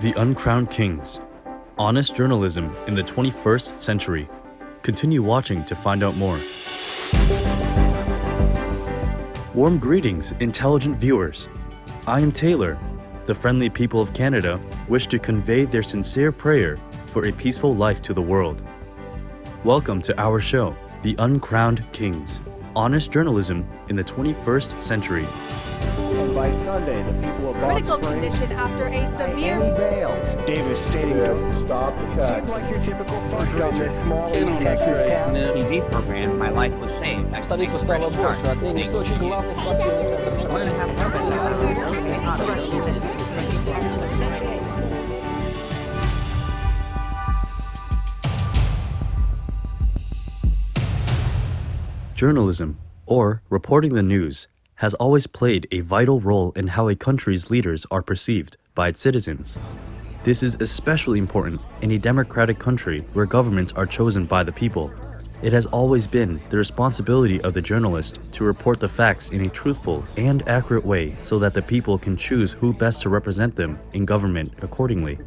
The Uncrowned Kings. Honest journalism in the 21st century. Continue watching to find out more. Warm greetings, intelligent viewers. I am Taylor. The friendly people of Canada wish to convey their sincere prayer for a peaceful life to the world. Welcome to our show, The Uncrowned Kings. Honest journalism in the 21st century. And by Sunday, the people of Critical condition after a severe bail. Davis stating don't stop the cut. Seems like your typical fundraiser. This small East Texas town. In the TV program, my life was saved. Столица стала больше, отныне Сочи главный спортивный центр страны. Journalism, or reporting the news, has always played a vital role in how a country's leaders are perceived by its citizens. This is especially important in a democratic country where governments are chosen by the people. It has always been the responsibility of the journalist to report the facts in a truthful and accurate way so that the people can choose who best to represent them in government accordingly.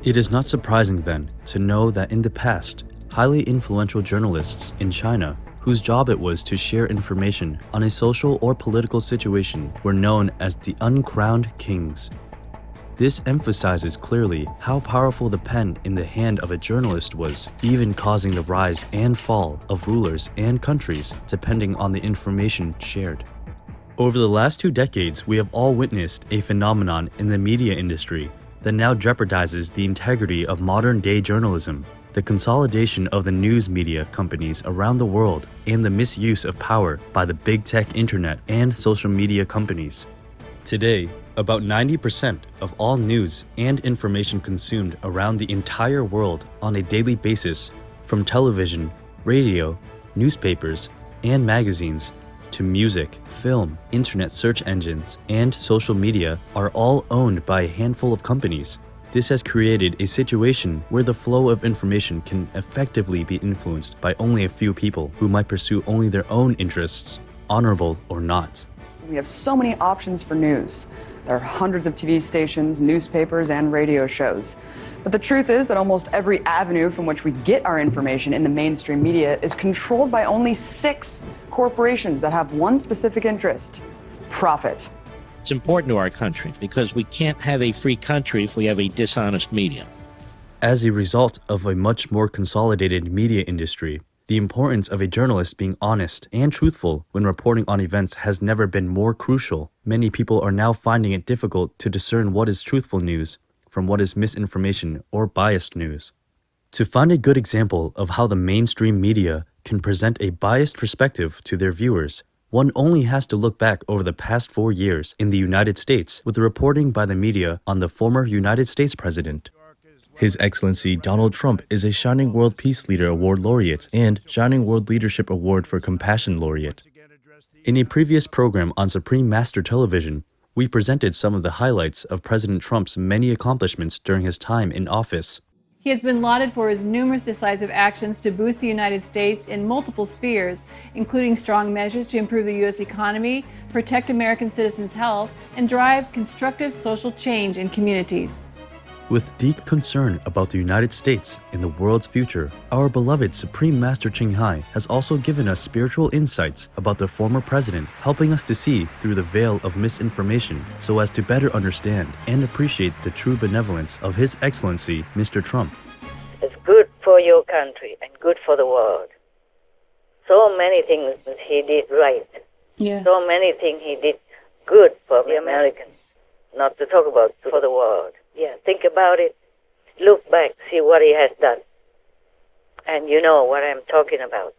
It is not surprising then to know that in the past, highly influential journalists in China whose job it was to share information on a social or political situation were known as the Uncrowned Kings. This emphasizes clearly how powerful the pen in the hand of a journalist was, even causing the rise and fall of rulers and countries depending on the information shared. Over the last 2 decades, we have all witnessed a phenomenon in the media industry that now jeopardizes the integrity of modern-day journalism. The consolidation of the news media companies around the world and the misuse of power by the big tech internet and social media companies. Today, about 90% of all news and information consumed around the entire world on a daily basis, from television, radio, newspapers, and magazines, to music, film, internet search engines, and social media, are all owned by a handful of companies. This has created a situation where the flow of information can effectively be influenced by only a few people who might pursue only their own interests, honorable or not. We have so many options for news. There are hundreds of TV stations, newspapers, and radio shows. But the truth is that almost every avenue from which we get our information in the mainstream media is controlled by only 6 corporations that have one specific interest: profit. It's important to our country because we can't have a free country if we have a dishonest media. As a result of a much more consolidated media industry, the importance of a journalist being honest and truthful when reporting on events has never been more crucial. Many people are now finding it difficult to discern what is truthful news from what is misinformation or biased news. To find a good example of how the mainstream media can present a biased perspective to their viewers, one only has to look back over the past 4 years in the United States with the reporting by the media on the former United States president. His Excellency Donald Trump is a Shining World Peace Leader Award laureate and Shining World Leadership Award for Compassion laureate. In a previous program on Supreme Master Television, we presented some of the highlights of President Trump's many accomplishments during his time in office. He has been lauded for his numerous decisive actions to boost the United States in multiple spheres, including strong measures to improve the U.S. economy, protect American citizens' health, and drive constructive social change in communities. With deep concern about the United States and the world's future, our beloved Supreme Master Ching Hai has also given us spiritual insights about the former president, helping us to see through the veil of misinformation so as to better understand and appreciate the true benevolence of His Excellency, Mr. Trump. It's good for your country and good for the world. So many things he did right. Yes. So many things he did good for the Americans, not to talk about for the world. Yeah, think about it, look back, see what he has done, and you know what I'm talking about.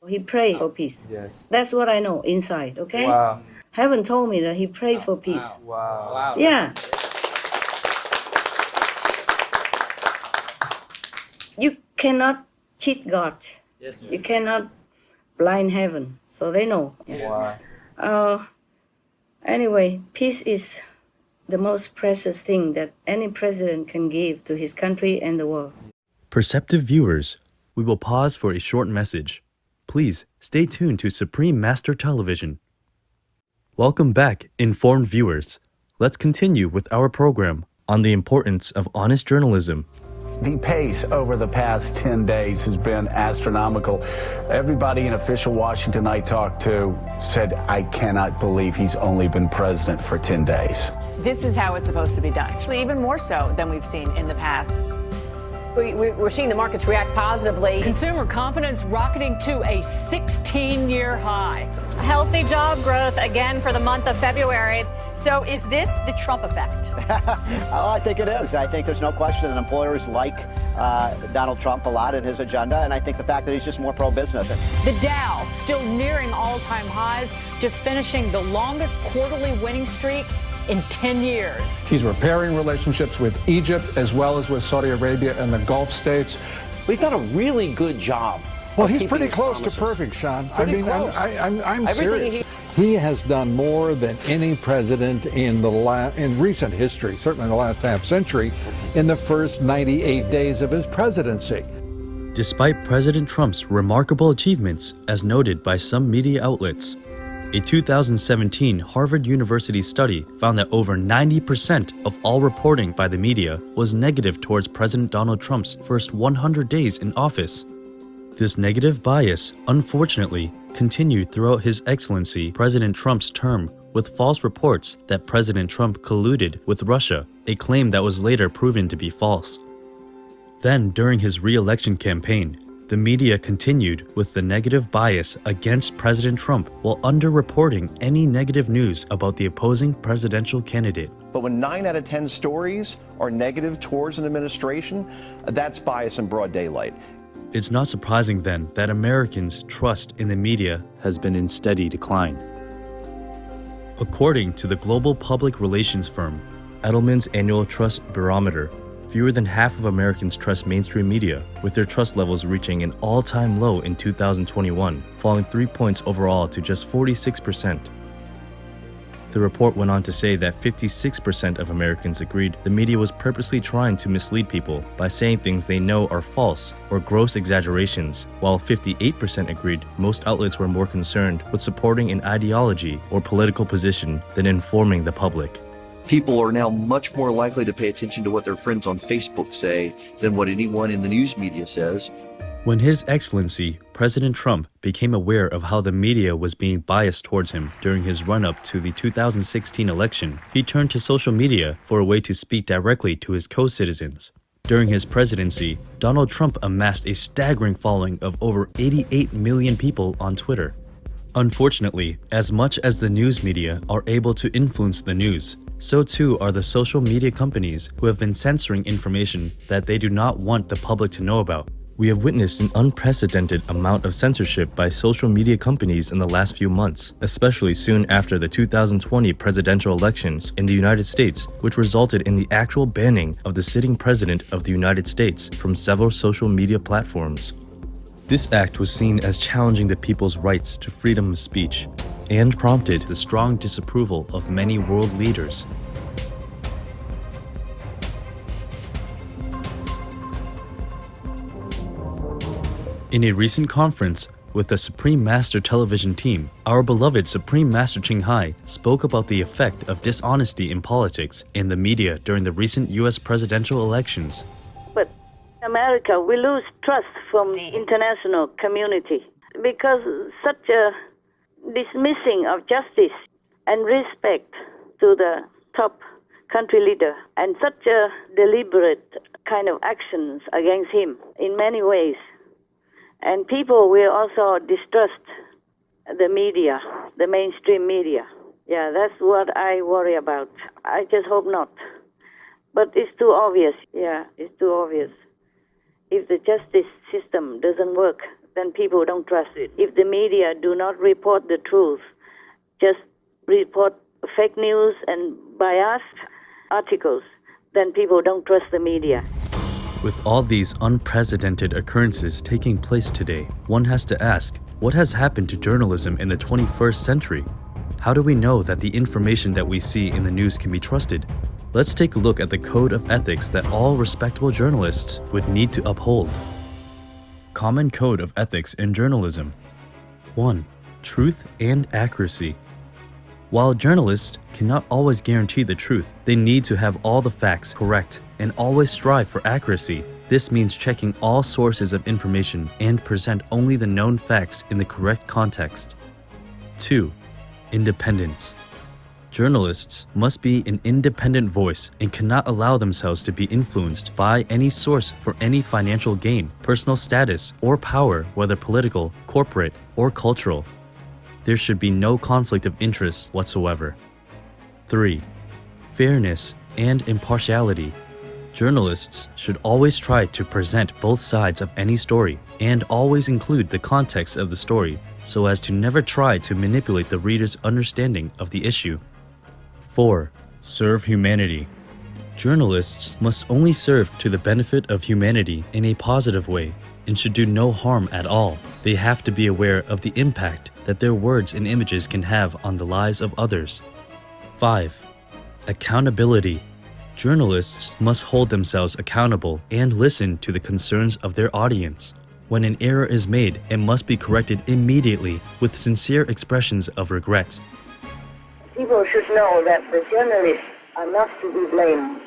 He prayed for peace. Yes. That's what I know inside, okay? Wow. Heaven told me that he prayed for peace. Wow. Yeah. You cannot cheat God. Yes, You cannot blind heaven. So they know. Wow. Anyway, peace is the most precious thing that any president can give to his country and the world. Perceptive viewers, we will pause for a short message. Please stay tuned to Supreme Master Television. Welcome back, informed viewers. Let's continue with our program on the importance of honest journalism. The pace over the past 10 days has been astronomical. Everybody in official Washington I talked to said, I cannot believe he's only been president for 10 days. This is how it's supposed to be done. Actually, even more so than we've seen in the past. We're seeing the markets react positively. Consumer confidence rocketing to a 16-year high. Healthy job growth again for the month of February. So is this the Trump effect? Oh, I think it is. I think there's no question that employers like Donald Trump a lot in his agenda, and I think the fact that he's just more pro-business. The Dow still nearing all-time highs, just finishing the longest quarterly winning streak in 10 years. He's repairing relationships with Egypt as well as with Saudi Arabia and the Gulf states. He's done a really good job. Well, he's pretty close to perfect, Sean. Pretty close. I'm serious. He has done more than any president in recent history, certainly in the last half century, in the first 98 days of his presidency. Despite President Trump's remarkable achievements, as noted by some media outlets, a 2017 Harvard University study found that over 90% of all reporting by the media was negative towards President Donald Trump's first 100 days in office. This negative bias, unfortunately, continued throughout His Excellency President Trump's term, with false reports that President Trump colluded with Russia, a claim that was later proven to be false. Then, during his re-election campaign, the media continued with the negative bias against President Trump while underreporting any negative news about the opposing presidential candidate. But when 9 out of 10 stories are negative towards an administration, that's bias in broad daylight. It's not surprising then that Americans' trust in the media has been in steady decline. According to the global public relations firm Edelman's Annual Trust Barometer, fewer than half of Americans trust mainstream media, with their trust levels reaching an all-time low in 2021, falling 3 points overall to just 46%. The report went on to say that 56% of Americans agreed the media was purposely trying to mislead people by saying things they know are false or gross exaggerations, while 58% agreed most outlets were more concerned with supporting an ideology or political position than informing the public. People are now much more likely to pay attention to what their friends on Facebook say than what anyone in the news media says. When His Excellency President Trump became aware of how the media was being biased towards him during his run-up to the 2016 election, he turned to social media for a way to speak directly to his co-citizens. During his presidency, Donald Trump amassed a staggering following of over 88 million people on Twitter. Unfortunately, as much as the news media are able to influence the news, so too are the social media companies who have been censoring information that they do not want the public to know about. We have witnessed an unprecedented amount of censorship by social media companies in the last few months, especially soon after the 2020 presidential elections in the United States, which resulted in the actual banning of the sitting president of the United States from several social media platforms. This act was seen as challenging the people's rights to freedom of speech and prompted the strong disapproval of many world leaders. In a recent conference with the Supreme Master Television team, our beloved Supreme Master Ching Hai spoke about the effect of dishonesty in politics and the media during the recent U.S. presidential elections. But in America, we lose trust from the international community because such a dismissing of justice and respect to the top country leader and such a deliberate kind of actions against him in many ways. And people will also distrust the media, the mainstream media. Yeah, that's what I worry about. I just hope not. But it's too obvious. Yeah, it's too obvious. If the justice system doesn't work, then people don't trust it. If the media do not report the truth, just report fake news and biased articles, then people don't trust the media. With all these unprecedented occurrences taking place today, one has to ask, what has happened to journalism in the 21st century? How do we know that the information that we see in the news can be trusted? Let's take a look at the code of ethics that all respectable journalists would need to uphold. Common Code of Ethics in Journalism. 1. Truth and accuracy. While journalists cannot always guarantee the truth, they need to have all the facts correct and always strive for accuracy. This means checking all sources of information and present only the known facts in the correct context. 2. Independence. Journalists must be an independent voice and cannot allow themselves to be influenced by any source for any financial gain, personal status, or power, whether political, corporate, or cultural. There should be no conflict of interest whatsoever. 3. Fairness and impartiality. Journalists should always try to present both sides of any story and always include the context of the story so as to never try to manipulate the reader's understanding of the issue. 4. Serve humanity. Journalists must only serve to the benefit of humanity in a positive way and should do no harm at all. They have to be aware of the impact that their words and images can have on the lives of others. 5. Accountability. Journalists must hold themselves accountable and listen to the concerns of their audience. When an error is made, it must be corrected immediately with sincere expressions of regret. People should know that the journalists are not to be blamed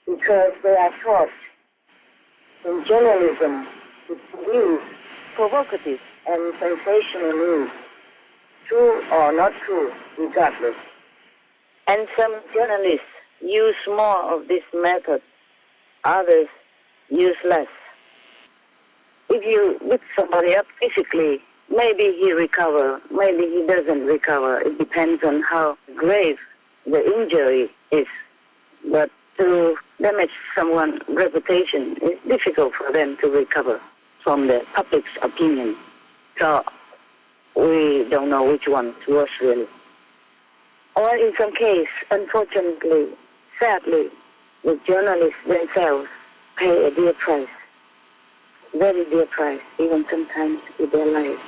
because they are taught in journalism to produce provocative and sensational news, true or not true, regardless. And some journalists use more of this method, others use less. If you beat somebody up physically, maybe he recovers, maybe he doesn't recover. It depends on how grave the injury is. But to damage someone's reputation, it's difficult for them to recover from the public's opinion. So we don't know which one's worse, really. Or in some cases, unfortunately, sadly, the journalists themselves pay a dear price, very dear price, even sometimes with their lives.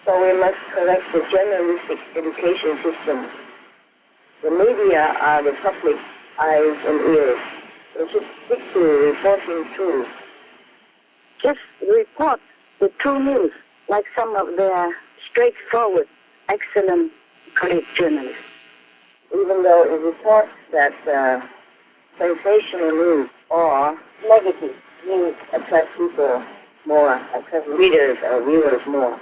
So we must correct the journalistic education system. The media are the public eyes and ears. We should stick to reporting truth. Just report the true news, like some of their straightforward, excellent, great journalists. Even though it reports that sensational news or negative news attract people more, attract readers or viewers more,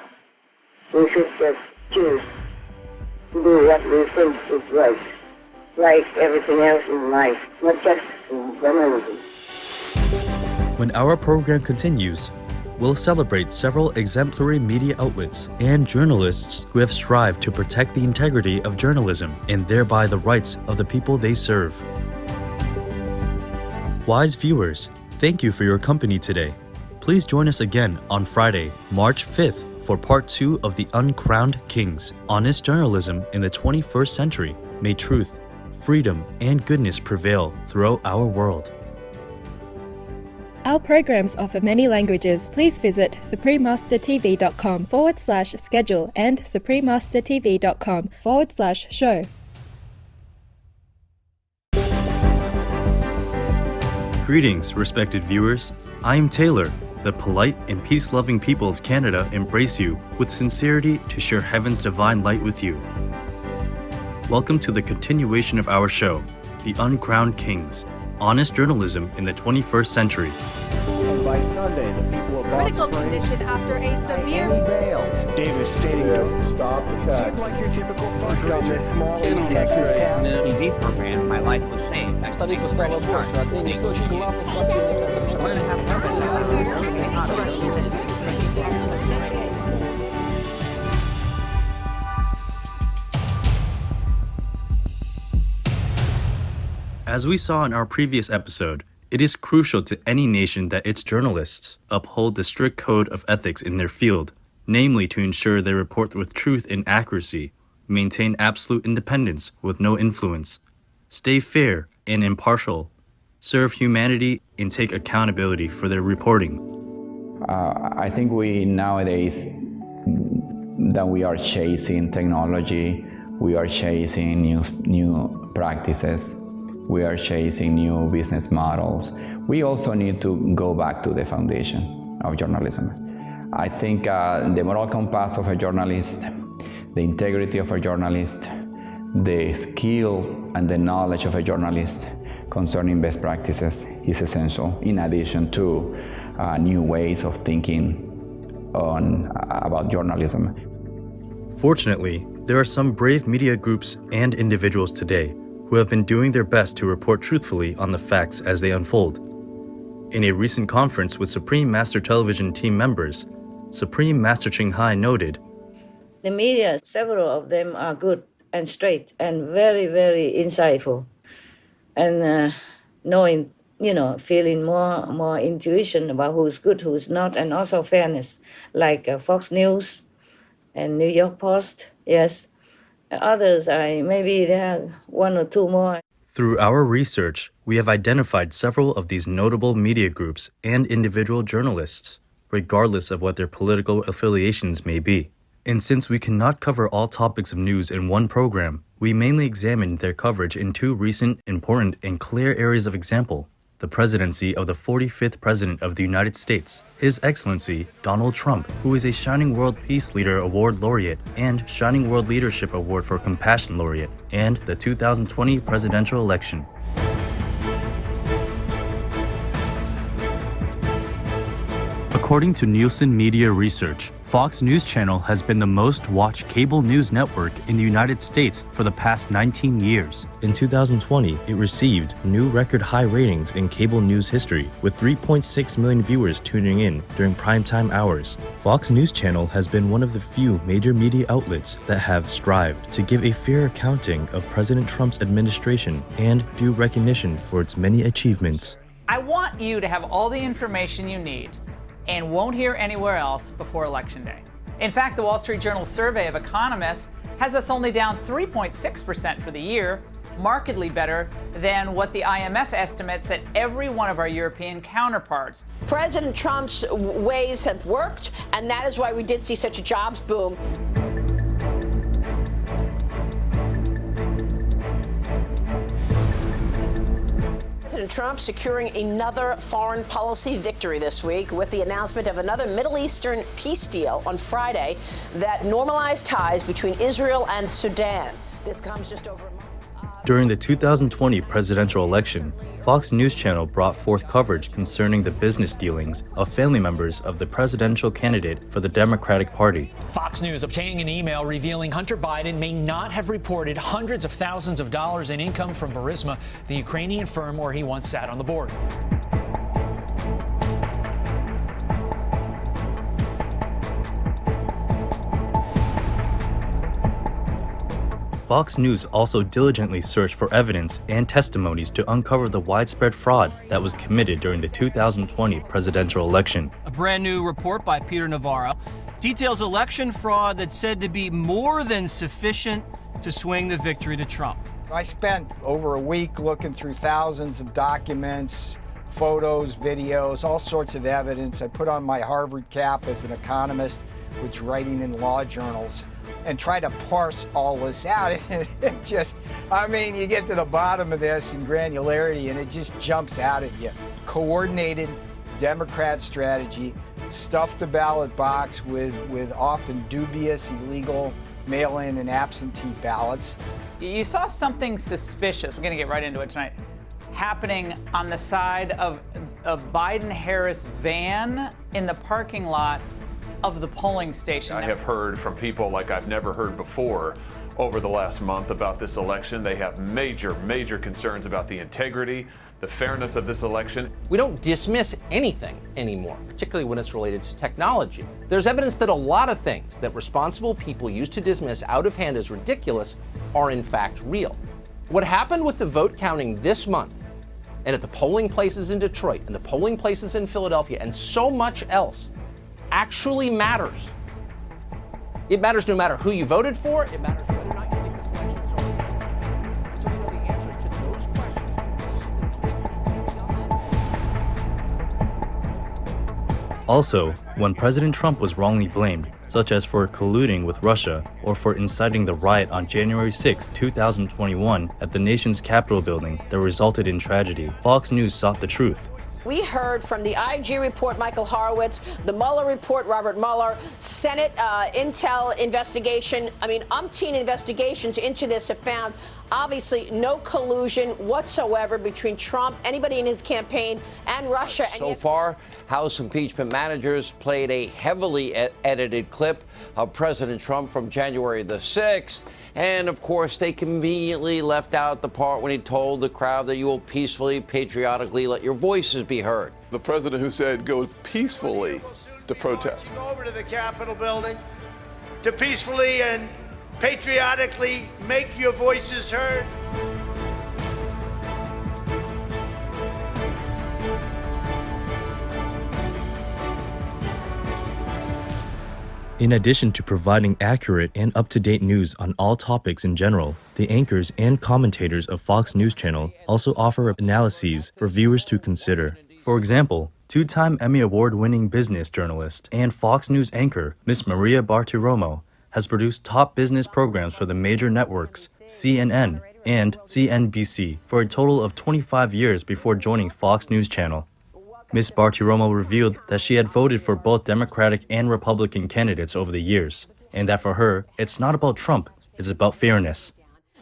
we should just choose to do what we think is right, like everything else in life, not just in journalism. When our program continues, we'll celebrate several exemplary media outlets and journalists who have strived to protect the integrity of journalism and thereby the rights of the people they serve. Wise viewers, thank you for your company today. Please join us again on Friday, March 5th for part 2 of the Uncrowned Kings, Honest Journalism in the 21st Century. May truth, freedom, and goodness prevail throughout our world. Our programs offer many languages. Please visit suprememastertv.com/schedule and suprememastertv.com/show. Greetings, respected viewers. I am Taylor. The polite and peace-loving people of Canada embrace you with sincerity to share heaven's divine light with you. Welcome to the continuation of our show, The Uncrowned Kings, Honest Journalism in the 21st Century. And by Sunday, the people of Critical condition after a severe bail. Davis stating to stop the cut. Seemed like your typical fundraiser. This small East Texas town. In a TV program, my life was saved. Столица стала больше. Отныне Сочи главный спортивный центр страны. As we saw in our previous episode, it is crucial to any nation that its journalists uphold the strict code of ethics in their field, namely to ensure they report with truth and accuracy, maintain absolute independence with no influence, stay fair and impartial, serve humanity, and take accountability for their reporting. I think we nowadays that we are chasing technology, we are chasing new practices, we are chasing new business models. We also need to go back to the foundation of journalism. I think the moral compass of a journalist, the integrity of a journalist, the skill and the knowledge of a journalist concerning best practices is essential, in addition to new ways of thinking about journalism. Fortunately, there are some brave media groups and individuals today who have been doing their best to report truthfully on the facts as they unfold. In a recent conference with Supreme Master Television team members, Supreme Master Ching Hai noted, The media, several of them are good and straight and very, very insightful. And knowing, feeling more intuition about who's good, who's not, and also fairness, like Fox News and New York Post, yes. Others, maybe there are one or two more. Through our research, we have identified several of these notable media groups and individual journalists, regardless of what their political affiliations may be. And since we cannot cover all topics of news in one program, we mainly examined their coverage in two recent, important, and clear areas of example: the presidency of the 45th President of the United States, His Excellency Donald Trump, who is a Shining World Peace Leader Award laureate and Shining World Leadership Award for Compassion laureate, and the 2020 presidential election. According to Nielsen Media Research, Fox News Channel has been the most watched cable news network in the United States for the past 19 years. In 2020, it received new record high ratings in cable news history, with 3.6 million viewers tuning in during primetime hours. Fox News Channel has been one of the few major media outlets that have strived to give a fair accounting of President Trump's administration and due recognition for its many achievements. I want you to have all the information you need and won't hear anywhere else before Election Day. In fact, the Wall Street Journal survey of economists has us only down 3.6% for the year, markedly better than what the IMF estimates at every one of our European counterparts. President Trump's ways have worked, and that is why we did see such a jobs boom. President Trump securing another foreign policy victory this week with the announcement of another Middle Eastern peace deal on Friday that normalized ties between Israel and Sudan. This comes just over a month. During the 2020 presidential election, Fox News Channel brought forth coverage concerning the business dealings of family members of the presidential candidate for the Democratic Party. Fox News obtaining an email revealing Hunter Biden may not have reported hundreds of thousands of dollars in income from Burisma, the Ukrainian firm where he once sat on the board. Fox News also diligently searched for evidence and testimonies to uncover the widespread fraud that was committed during the 2020 presidential election. A brand new report by Peter Navarro details election fraud that's said to be more than sufficient to swing the victory to Trump. I spent over a week looking through thousands of documents, photos, videos, all sorts of evidence. I put on my Harvard cap as an economist, which writing in law journals, and try to parse all this out. It just, you get to the bottom of this in granularity and it just jumps out at you. Coordinated Democrat strategy, stuff the ballot box with often dubious, illegal mail-in and absentee ballots. You saw something suspicious, we're going to get right into it tonight, happening on the side of a Biden-Harris van in the parking lot of the polling station. I have heard from people like I've never heard before over the last month about this election. They have major concerns about the integrity, the fairness of this election. We don't dismiss anything anymore, particularly when it's related to technology. There's evidence that a lot of things that responsible people used to dismiss out of hand as ridiculous are in fact real. What happened with the vote counting this month, and at the polling places in Detroit, and the polling places in Philadelphia, and so much else, actually matters. It matters no matter who you voted for. It matters whether or not you think this election is over. Until we know the answers to those questions. Also, when President Trump was wrongly blamed, such as for colluding with Russia or for inciting the riot on January 6, 2021 at the nation's Capitol building that resulted in tragedy, Fox News sought the truth. We heard from the IG report, Michael Horowitz, the Mueller report, Robert Mueller, Senate Intel investigation. I mean, umpteen investigations into this have found obviously no collusion whatsoever between Trump, anybody in his campaign, and Russia. So far, House impeachment managers played a heavily edited clip of President Trump from January the 6th. And of course, they conveniently left out the part when he told the crowd that you will peacefully, patriotically let your voices be heard. The president who said go peacefully to protest. Go over to the Capitol building to peacefully and patriotically make your voices heard. In addition to providing accurate and up-to-date news on all topics in general, the anchors and commentators of Fox News Channel also offer analyses for viewers to consider. For example, two-time Emmy Award-winning business journalist and Fox News anchor Miss Maria Bartiromo has produced top business programs for the major networks CNN and CNBC for a total of 25 years before joining Fox News Channel. Ms. Bartiromo revealed that she had voted for both Democratic and Republican candidates over the years, and that for her, it's not about Trump, it's about fairness.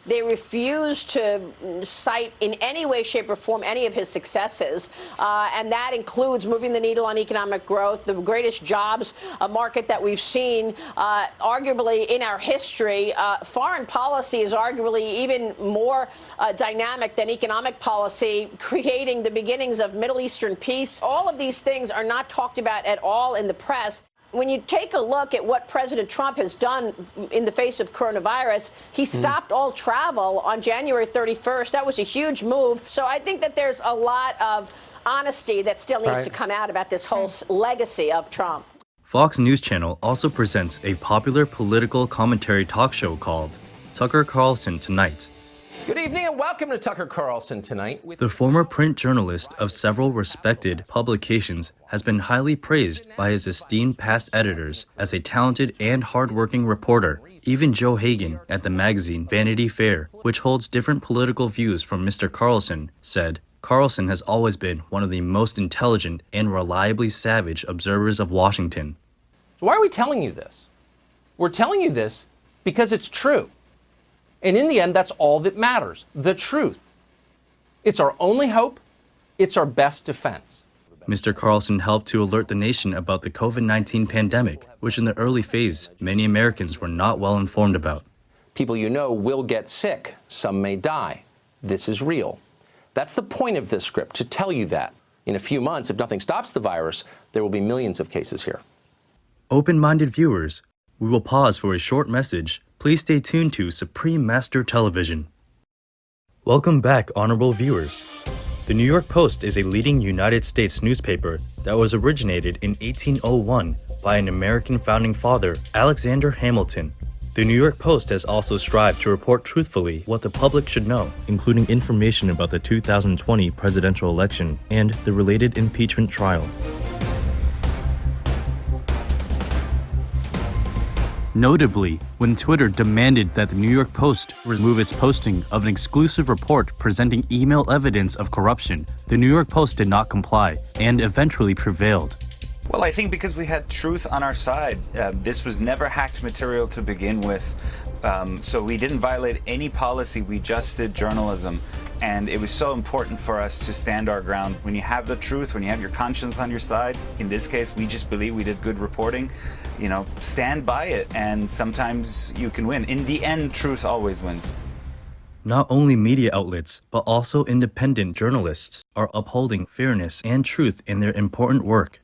They refuse to cite in any way, shape, or form any of his successes, and that includes moving the needle on economic growth, the greatest jobs market that we've seen, arguably in our history. Foreign policy is arguably even more dynamic than economic policy, creating the beginnings of Middle Eastern peace. All of these things are not talked about at all in the press. When you take a look at what President Trump has done in the face of coronavirus, he stopped all travel on January 31st. That was a huge move. So I think that there's a lot of honesty that still needs to come out about this whole legacy of Trump. Fox News Channel also presents a popular political commentary talk show called Tucker Carlson Tonight. Good evening and welcome to Tucker Carlson Tonight. The former print journalist of several respected publications has been highly praised by his esteemed past editors as a talented and hardworking reporter. Even Joe Hagan at the magazine Vanity Fair, which holds different political views from Mr. Carlson, said, Carlson has always been one of the most intelligent and reliably savage observers of Washington. So why are we telling you this? We're telling you this because it's true. And in the end, that's all that matters, the truth. It's our only hope. It's our best defense. Mr. Carlson helped to alert the nation about the COVID-19 pandemic, which in the early phase, many Americans were not well informed about. People you know will get sick. Some may die. This is real. That's the point of this script, to tell you that. In a few months, if nothing stops the virus, there will be millions of cases here. Open-minded viewers, we will pause for a short message. Please stay tuned to Supreme Master Television. Welcome back, honorable viewers. The New York Post is a leading United States newspaper that was originated in 1801 by an American founding father, Alexander Hamilton. The New York Post has also strived to report truthfully what the public should know, including information about the 2020 presidential election and the related impeachment trial. Notably, when Twitter demanded that the New York Post remove its posting of an exclusive report presenting email evidence of corruption, the New York Post did not comply and eventually prevailed. Well, I think because we had truth on our side. This was never hacked material to begin with, so we didn't violate any policy. We just did journalism, and it was so important for us to stand our ground. When you have the truth, when you have your conscience on your side, in this case, we just believe we did good reporting. You know, stand by it, and sometimes you can win. In the end, truth always wins. Not only media outlets, but also independent journalists are upholding fairness and truth in their important work.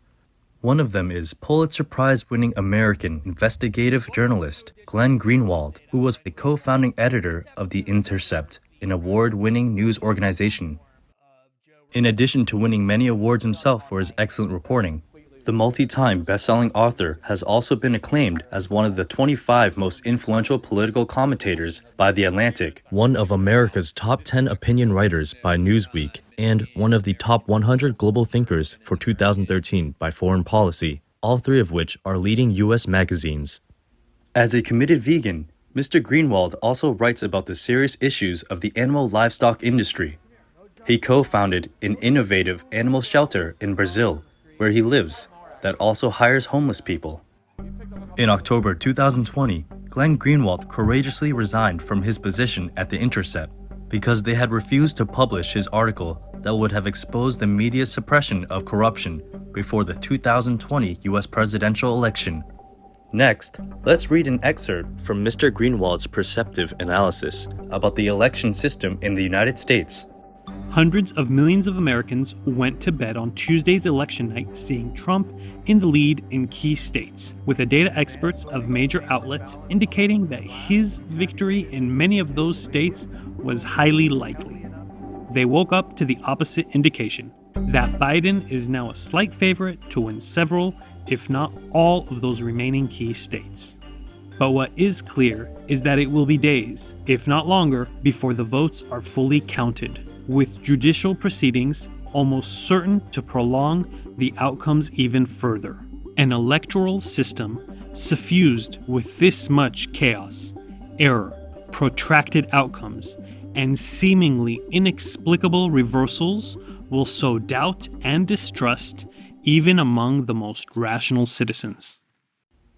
One of them is Pulitzer Prize-winning American investigative journalist Glenn Greenwald, who was the co-founding editor of The Intercept, an award-winning news organization. In addition to winning many awards himself for his excellent reporting, the multi-time best-selling author has also been acclaimed as one of the 25 most influential political commentators by The Atlantic, one of America's top 10 opinion writers by Newsweek, and one of the top 100 global thinkers for 2013 by Foreign Policy, all three of which are leading U.S. magazines. As a committed vegan, Mr. Greenwald also writes about the serious issues of the animal livestock industry. He co-founded an innovative animal shelter in Brazil, where he lives, that also hires homeless people. In October 2020, Glenn Greenwald courageously resigned from his position at The Intercept because they had refused to publish his article that would have exposed the media's suppression of corruption before the 2020 US presidential election. Next, let's read an excerpt from Mr. Greenwald's perceptive analysis about the election system in the United States. Hundreds of millions of Americans went to bed on Tuesday's election night seeing Trump in the lead in key states, with the data experts of major outlets indicating that his victory in many of those states was highly likely. They woke up to the opposite indication, that Biden is now a slight favorite to win several, if not all, of those remaining key states. But what is clear is that it will be days, if not longer, before the votes are fully counted, with judicial proceedings almost certain to prolong the outcomes even further. An electoral system suffused with this much chaos, error, protracted outcomes, and seemingly inexplicable reversals will sow doubt and distrust even among the most rational citizens.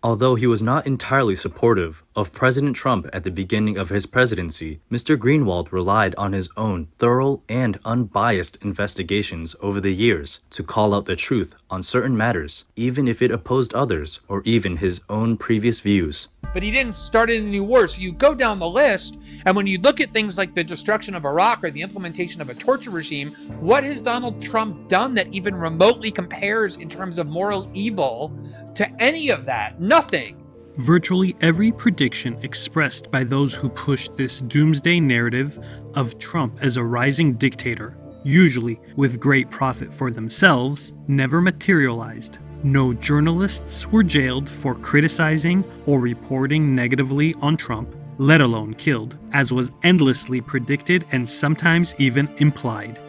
Although he was not entirely supportive of President Trump at the beginning of his presidency, Mr. Greenwald relied on his own thorough and unbiased investigations over the years to call out the truth on certain matters, even if it opposed others or even his own previous views. But he didn't start any new wars. So you go down the list, and when you look at things like the destruction of Iraq or the implementation of a torture regime, what has Donald Trump done that even remotely compares in terms of moral evil to any of that? Nothing. Virtually every prediction expressed by those who pushed this doomsday narrative of Trump as a rising dictator, usually with great profit for themselves, never materialized. No journalists were jailed for criticizing or reporting negatively on Trump, let alone killed, as was endlessly predicted and sometimes even implied.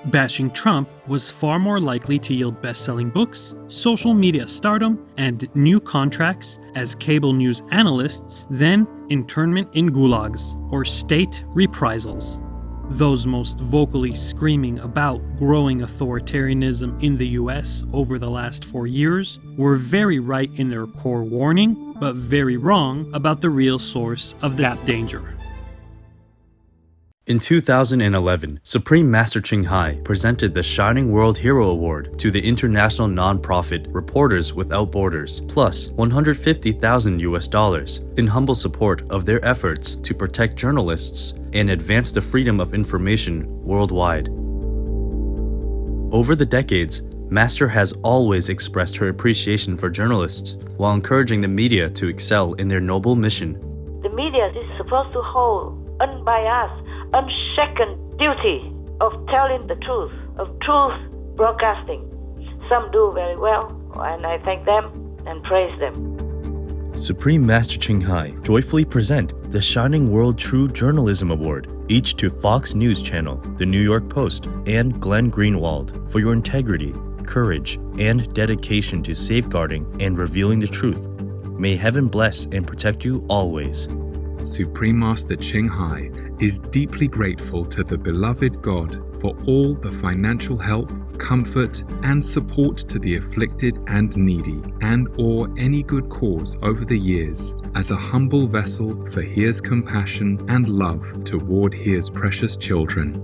Bashing Trump was far more likely to yield best-selling books, social media stardom, and new contracts as cable news analysts than internment in gulags or state reprisals. Those most vocally screaming about growing authoritarianism in the US over the last 4 years were very right in their core warning, but very wrong about the real source of that danger. In 2011, Supreme Master Ching Hai presented the Shining World Hero Award to the international nonprofit Reporters Without Borders, plus $150,000 in humble support of their efforts to protect journalists and advance the freedom of information worldwide. Over the decades, Master has always expressed her appreciation for journalists while encouraging the media to excel in their noble mission. The media is supposed to hold unbiased, unshaken duty of telling the truth, of truth broadcasting. Some do very well, and I thank them and praise them. Supreme Master Ching Hai joyfully present the Shining World True Journalism Award, each to Fox News Channel, The New York Post, and Glenn Greenwald for your integrity, courage, and dedication to safeguarding and revealing the truth. May heaven bless and protect you always. Supreme Master Ching Hai is deeply grateful to the beloved God for all the financial help, comfort, and support to the afflicted and needy, and or any good cause over the years, as a humble vessel for His compassion and love toward His precious children.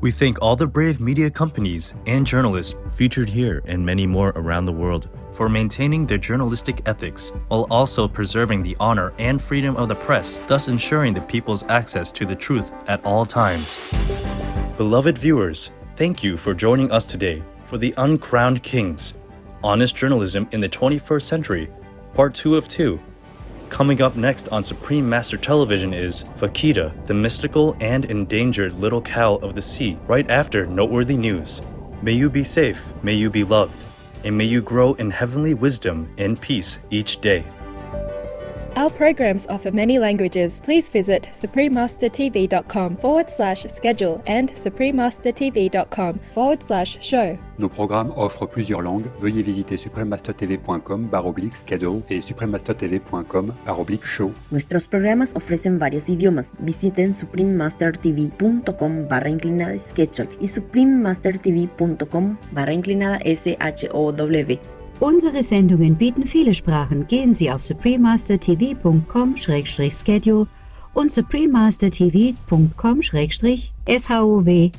We thank all the brave media companies and journalists featured here and many more around the world for maintaining their journalistic ethics while also preserving the honor and freedom of the press, thus ensuring the people's access to the truth at all times. Beloved viewers, thank you for joining us today for the Uncrowned Kings, Honest Journalism in the 21st Century, Part 2 of 2. Coming up next on Supreme Master Television is Fakita, the mystical and endangered little cow of the sea, right after noteworthy news. May you be safe, may you be loved, and may you grow in heavenly wisdom and peace each day. Our programs offer many languages. Please visit suprememastertv.com/schedule and suprememastertv.com/show. Nos programmes offrent plusieurs langues. Veuillez visiter suprememastertv.com/schedule et suprememastertv.com/show. Nuestros programas ofrecen varios idiomas. Visiten suprememastertv.com/schedule y suprememastertv.com/show. Unsere Sendungen bieten viele Sprachen. Gehen Sie auf suprememastertv.com/schedule und suprememastertv.com/shov